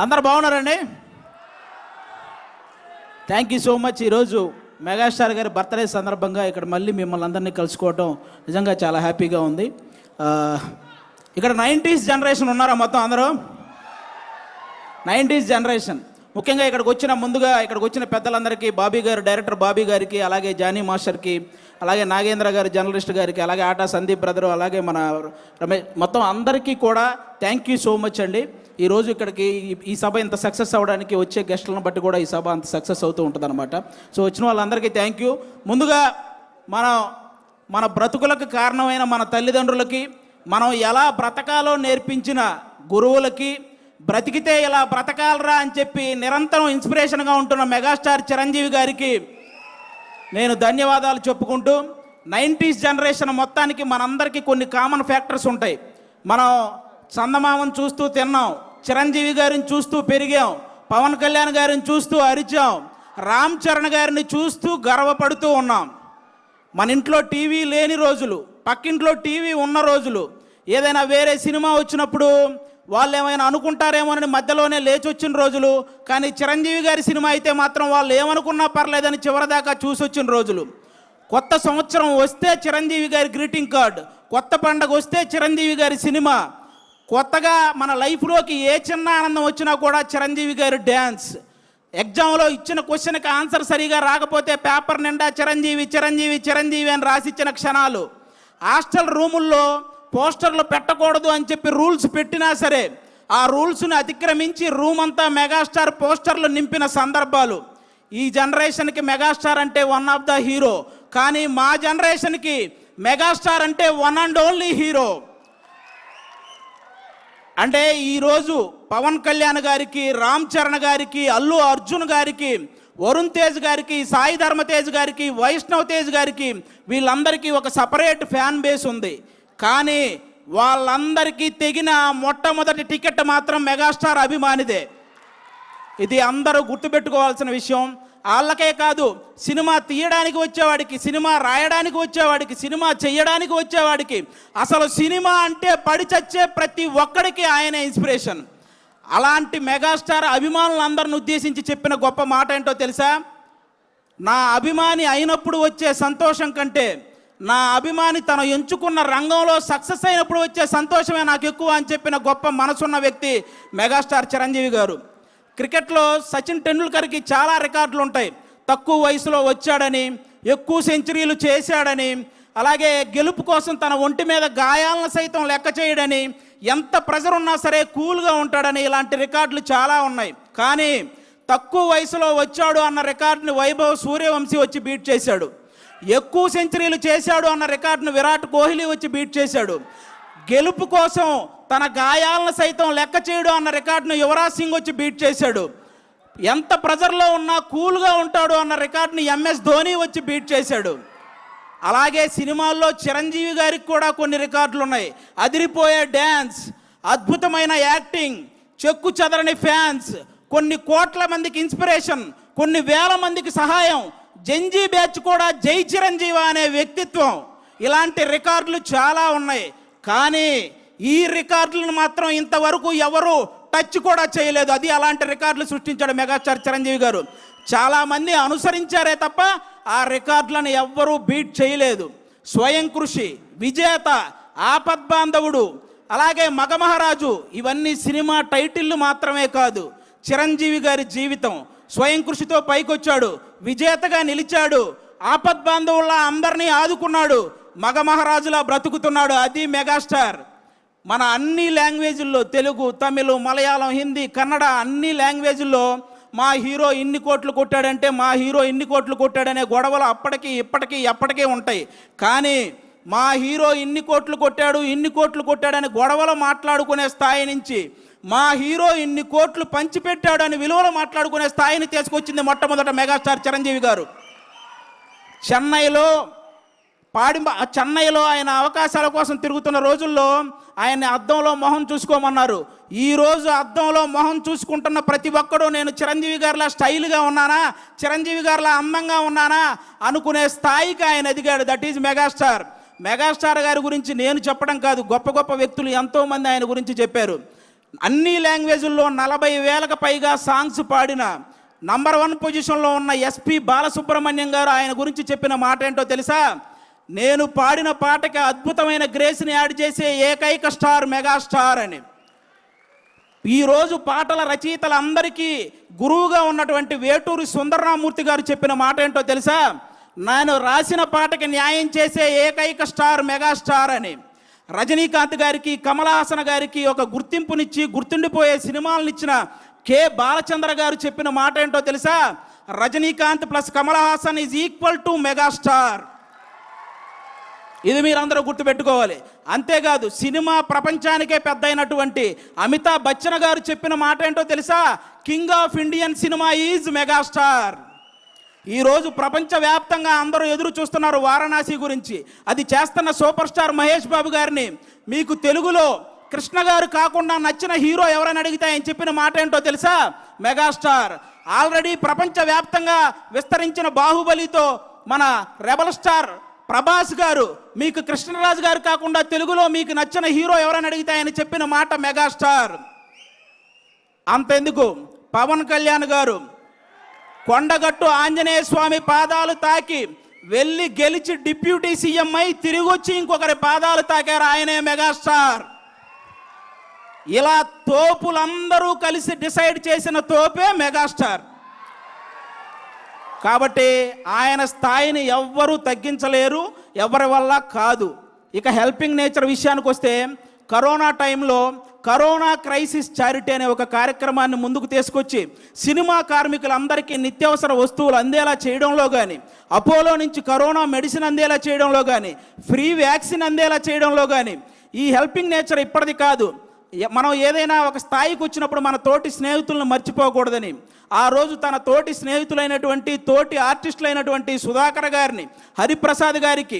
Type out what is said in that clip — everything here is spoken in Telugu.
అందరు బాగున్నారండి? Thank you so much. ఈరోజు మెగాస్టార్ గారి బర్త్డే సందర్భంగా ఇక్కడ మళ్ళీ మిమ్మల్ని అందరినీ కలుసుకోవటం నిజంగా చాలా హ్యాపీగా ఉంది. ఇక్కడ 90s జనరేషన్ ఉన్నారా మొత్తం అందరూ? 90s జనరేషన్ ముఖ్యంగా ఇక్కడికి వచ్చిన పెద్దలందరికీ, బాబీ గారు, డైరెక్టర్ బాబీ గారికి, అలాగే జానీ మాస్టర్కి, అలాగే నాగేంద్ర గారు జర్నలిస్ట్ గారికి, అలాగే ఆటా సందీప్ బ్రదరు, అలాగే మన రమేష్, మొత్తం అందరికీ కూడా థ్యాంక్ యూ సో మచ్ అండి. ఈరోజు ఇక్కడికి ఈ సభ ఇంత సక్సెస్ అవ్వడానికి వచ్చే గెస్టులను బట్టి కూడా ఈ సభ అంత సక్సెస్ అవుతూ ఉంటుంది అనమాట. సో వచ్చిన వాళ్ళందరికీ థ్యాంక్ యూ. ముందుగా మన బ్రతుకులకు కారణమైన మన తల్లిదండ్రులకి, మనం ఎలా బ్రతకాలో నేర్పించిన గురువులకి, బ్రతికితే ఇలా బ్రతకాలరా అని చెప్పి నిరంతరం ఇన్స్పిరేషన్గా ఉంటున్న మెగాస్టార్ చిరంజీవి గారికి నేను ధన్యవాదాలు చెప్పుకుంటూ, 90s జనరేషన్ మొత్తానికి మనందరికీ కొన్ని కామన్ ఫ్యాక్టర్స్ ఉంటాయి. మనం చందమామను చూస్తూ తిన్నాం, చిరంజీవి గారిని చూస్తూ పెరిగాం, పవన్ కళ్యాణ్ గారిని చూస్తూ అరిచాం, రామ్ చరణ్ గారిని చూస్తూ గర్వపడుతూ ఉన్నాం. మన ఇంట్లో టీవీ లేని రోజులు, పక్కింట్లో టీవీ ఉన్న రోజులు, ఏదైనా వేరే సినిమా వచ్చినప్పుడు వాళ్ళు ఏమైనా అనుకుంటారేమోనని మధ్యలోనే లేచి వచ్చిన రోజులు, కానీ చిరంజీవి గారి సినిమా అయితే మాత్రం వాళ్ళు ఏమనుకున్నా పర్లేదని చివరిదాకా చూసి వచ్చిన రోజులు. కొత్త సంవత్సరం వస్తే చిరంజీవి గారి గ్రీటింగ్ కార్డ్, కొత్త పండగ వస్తే చిరంజీవి గారి సినిమా, కొత్తగా మన లైఫ్లోకి ఏ చిన్న ఆనందం వచ్చినా కూడా చిరంజీవి గారి డ్యాన్స్, ఎగ్జామ్లో ఇచ్చిన క్వశ్చన్కి ఆన్సర్ సరిగా రాకపోతే పేపర్ నిండా చిరంజీవి చిరంజీవి చిరంజీవి అని రాసిచ్చిన క్షణాలు, హాస్టల్ రూముల్లో పోస్టర్లు పెట్టకూడదు అని చెప్పి రూల్స్ పెట్టినా సరే ఆ రూల్స్ని అతిక్రమించి రూమ్ అంతా మెగాస్టార్ పోస్టర్లు నింపిన సందర్భాలు. ఈ జనరేషన్కి మెగాస్టార్ అంటే వన్ ఆఫ్ ద హీరో, కానీ మా జనరేషన్కి మెగాస్టార్ అంటే వన్ అండ్ ఓన్లీ హీరో. అంటే ఈరోజు పవన్ కళ్యాణ్ గారికి, రామ్ చరణ్ గారికి, అల్లు అర్జున్ గారికి, వరుణ్ తేజ్ గారికి, సాయి ధర్మ తేజ్ గారికి, వైష్ణవ్ తేజ్ గారికి, వీళ్ళందరికీ ఒక సపరేట్ ఫ్యాన్ బేస్ ఉంది. కానీ వాళ్ళందరికీ తెగిన మొట్టమొదటి టికెట్ మాత్రం మెగాస్టార్ అభిమానిదే. ఇది అందరూ గుర్తుపెట్టుకోవాల్సిన విషయం. వాళ్ళకే కాదు, సినిమా తీయడానికి వచ్చేవాడికి, సినిమా రాయడానికి వచ్చేవాడికి, సినిమా చేయడానికి వచ్చేవాడికి, అసలు సినిమా అంటే పడి చచ్చే ప్రతి ఒక్కడికి ఆయన ఇన్స్పిరేషన్. అలాంటి మెగాస్టార్ అభిమానులందరిని ఉద్దేశించి చెప్పిన గొప్ప మాట ఏంటో తెలుసా? నా అభిమాని అయినప్పుడు వచ్చే సంతోషం కంటే నా అభిమాని తను ఎంచుకున్న రంగంలో సక్సెస్ అయినప్పుడు వచ్చే సంతోషమే నాకు ఎక్కువ అని చెప్పిన గొప్ప మనసున్న వ్యక్తి మెగాస్టార్ చిరంజీవి గారు. క్రికెట్లో సచిన్ టెండూల్కర్కి చాలా రికార్డులు ఉంటాయి. తక్కువ వయసులో వచ్చాడని, ఎక్కువ సెంచరీలు చేశాడని, అలాగే గెలుపు కోసం తన ఒంటి మీద గాయాలను సైతం లెక్క చేయడని, ఎంత ప్రెజర్ ఉన్నా సరే కూల్గా ఉంటాడని, ఇలాంటి రికార్డులు చాలా ఉన్నాయి. కానీ తక్కువ వయసులో వచ్చాడు అన్న రికార్డుని వైభవ్ సూర్యవంశీ వచ్చి బీట్ చేశాడు. ఎక్కువ సెంచరీలు చేశాడు అన్న రికార్డును విరాట్ కోహ్లీ వచ్చి బీట్ చేశాడు. గెలుపు కోసం తన గాయాలను సైతం లెక్క చేయడు అన్న రికార్డును యువరాజ్ సింగ్ వచ్చి బీట్ చేశాడు. ఎంత ప్రెజర్లో ఉన్నా కూల్గా ఉంటాడు అన్న రికార్డుని ఎంఎస్ ధోని వచ్చి బీట్ చేశాడు. అలాగే సినిమాల్లో చిరంజీవి గారికి కూడా కొన్ని రికార్డులు ఉన్నాయి. అదిరిపోయే డ్యాన్స్, అద్భుతమైన యాక్టింగ్, చెక్కు చెదరని ఫ్యాన్స్, కొన్ని కోట్ల మందికి ఇన్స్పిరేషన్, కొన్ని వేల మందికి సహాయం, జంజీ బ్యాచ్ కూడా జై చిరంజీవి అనే వ్యక్తిత్వం, ఇలాంటి రికార్డులు చాలా ఉన్నాయి. కానీ ఈ రికార్డులను మాత్రం ఇంతవరకు ఎవరు టచ్ కూడా చేయలేదు. అది అలాంటి రికార్డులు సృష్టించాడు మెగాస్టార్ చిరంజీవి గారు. చాలామంది అనుసరించారే తప్ప ఆ రికార్డులను ఎవ్వరూ బీట్ చేయలేదు. స్వయం కృషి, విజేత, ఆపద్బాంధవుడు, అలాగే మగమహారాజు, ఇవన్నీ సినిమా టైటిళ్ళు మాత్రమే కాదు. చిరంజీవి గారి జీవితం స్వయం కృషితో పైకొచ్చాడు, విజేతగా నిలిచాడు, ఆపద్బాంధవుల్లా అందరినీ ఆదుకున్నాడు, మగమహారాజులా బ్రతుకుతున్నాడు. అది మెగాస్టార్. మన అన్ని లాంగ్వేజ్ల్లో, తెలుగు, తమిళ, మలయాళం, హిందీ, కన్నడ, అన్ని లాంగ్వేజ్ల్లో మా హీరో ఇన్ని కోట్లు కొట్టాడంటే, మా హీరో ఇన్ని కోట్లు కొట్టాడనే గొడవలు అప్పటికి ఇప్పటికీ ఎప్పటికీ ఉంటాయి. కానీ మా హీరో ఇన్ని కోట్లు కొట్టాడని గొడవలు మాట్లాడుకునే స్థాయి నుంచి మా హీరో ఇన్ని కోట్లు పంచిపెట్టాడని విలువలు మాట్లాడుకునే స్థాయిని తీసుకొచ్చింది మొట్టమొదట మెగాస్టార్ చిరంజీవి గారు. చెన్నైలో ఆయన అవకాశాల కోసం తిరుగుతున్న రోజుల్లో ఆయన్ని అద్దంలో మొహం చూసుకోమన్నారు. ఈరోజు అద్దంలో మొహం చూసుకుంటున్న ప్రతి ఒక్కడూ నేను చిరంజీవి గారిలా స్టైల్గా ఉన్నానా, చిరంజీవి గారిలా అందంగా ఉన్నానా అనుకునే స్థాయికి ఆయన ఎదిగాడు. That is megastar. మెగాస్టార్ గారి గురించి నేను చెప్పడం కాదు, గొప్ప గొప్ప వ్యక్తులు ఎంతోమంది ఆయన గురించి చెప్పారు. అన్ని లాంగ్వేజుల్లో 40,000కు పైగా సాంగ్స్ పాడిన నంబర్ 1 పొజిషన్లో ఉన్న ఎస్పి బాలసుబ్రహ్మణ్యం గారు ఆయన గురించి చెప్పిన మాట ఏంటో తెలుసా? నేను పాడిన పాటకి అద్భుతమైన గ్రేస్ని యాడ్ చేసే ఏకైక స్టార్ మెగాస్టార్ అని. ఈరోజు పాటల రచయితలందరికీ గురువుగా ఉన్నటువంటి వేటూరి సుందరరామూర్తి గారు చెప్పిన మాట ఏంటో తెలుసా? నేను రాసిన పాటకి న్యాయం చేసే ఏకైక స్టార్ మెగాస్టార్ అని. రజనీకాంత్ గారికి, కమల్ హాసన్ గారికి ఒక గుర్తింపునిచ్చి గుర్తుండిపోయే సినిమాలను ఇచ్చిన కె బాలచంద్ర గారు చెప్పిన మాట ఏంటో తెలుసా? Rajinikanth plus Kamal Haasan is equal to megastar. ఇది మీరందరూ గుర్తుపెట్టుకోవాలి. అంతేకాదు సినిమా ప్రపంచానికే పెద్ద అయినటువంటి అమితాబ్ బచ్చన్ గారు చెప్పిన మాట ఏంటో తెలుసా? King of Indian cinema is megastar. ఈరోజు ప్రపంచవ్యాప్తంగా అందరూ ఎదురు చూస్తున్నారు వారణాసి గురించి. అది చేస్తున్న సూపర్ స్టార్ మహేష్ బాబు గారిని మీకు తెలుగులో కృష్ణ గారు కాకుండా నచ్చిన హీరో ఎవరైనా అడిగితే ఆయన చెప్పిన మాట ఏంటో తెలుసా? మెగాస్టార్. ఆల్రెడీ ప్రపంచవ్యాప్తంగా విస్తరించిన బాహుబలితో మన రెబల్ స్టార్ ప్రభాస్ గారు మీకు కృష్ణరాజు గారు కాకుండా తెలుగులో మీకు నచ్చిన హీరో ఎవరైనా అడిగితే ఆయన చెప్పిన మాట మెగాస్టార్. అంతెందుకు, పవన్ కళ్యాణ్ గారు కొండగట్టు ఆంజనేయ స్వామి పాదాలు తాకి వెళ్ళి గెలిచి డిప్యూటీ సీఎం అయి తిరిగి వచ్చి ఇంకొకరి పాదాలు తాకారు, ఆయనే మెగాస్టార్. ఇలా తోపులందరూ కలిసి డిసైడ్ చేసిన తోపే మెగాస్టార్. కాబట్టి ఆయన స్థాయిని ఎవ్వరూ తగ్గించలేరు, ఎవరి వల్ల కాదు. ఇక హెల్పింగ్ నేచర్ విషయానికి వస్తే, కరోనా టైంలో కరోనా క్రైసిస్ చారిటీ అనే ఒక కార్యక్రమాన్ని ముందుకు తీసుకొచ్చి సినిమా కార్మికులందరికీ నిత్యావసర వస్తువులు అందేలా చేయడంలో కానీ, అపోలో నుంచి కరోనా మెడిసిన్ అందేలా చేయడంలో కానీ, ఫ్రీ వ్యాక్సిన్ అందేలా చేయడంలో కానీ, ఈ హెల్పింగ్ నేచర్ ఇప్పటిది కాదు. మనం ఏదైనా ఒక స్థాయికి వచ్చినప్పుడు మన తోటి స్నేహితులను మర్చిపోకూడదని ఆ రోజు తన తోటి స్నేహితులైనటువంటి తోటి ఆర్టిస్టులైనటువంటి సుధాకర్ గారిని, హరిప్రసాద్ గారికి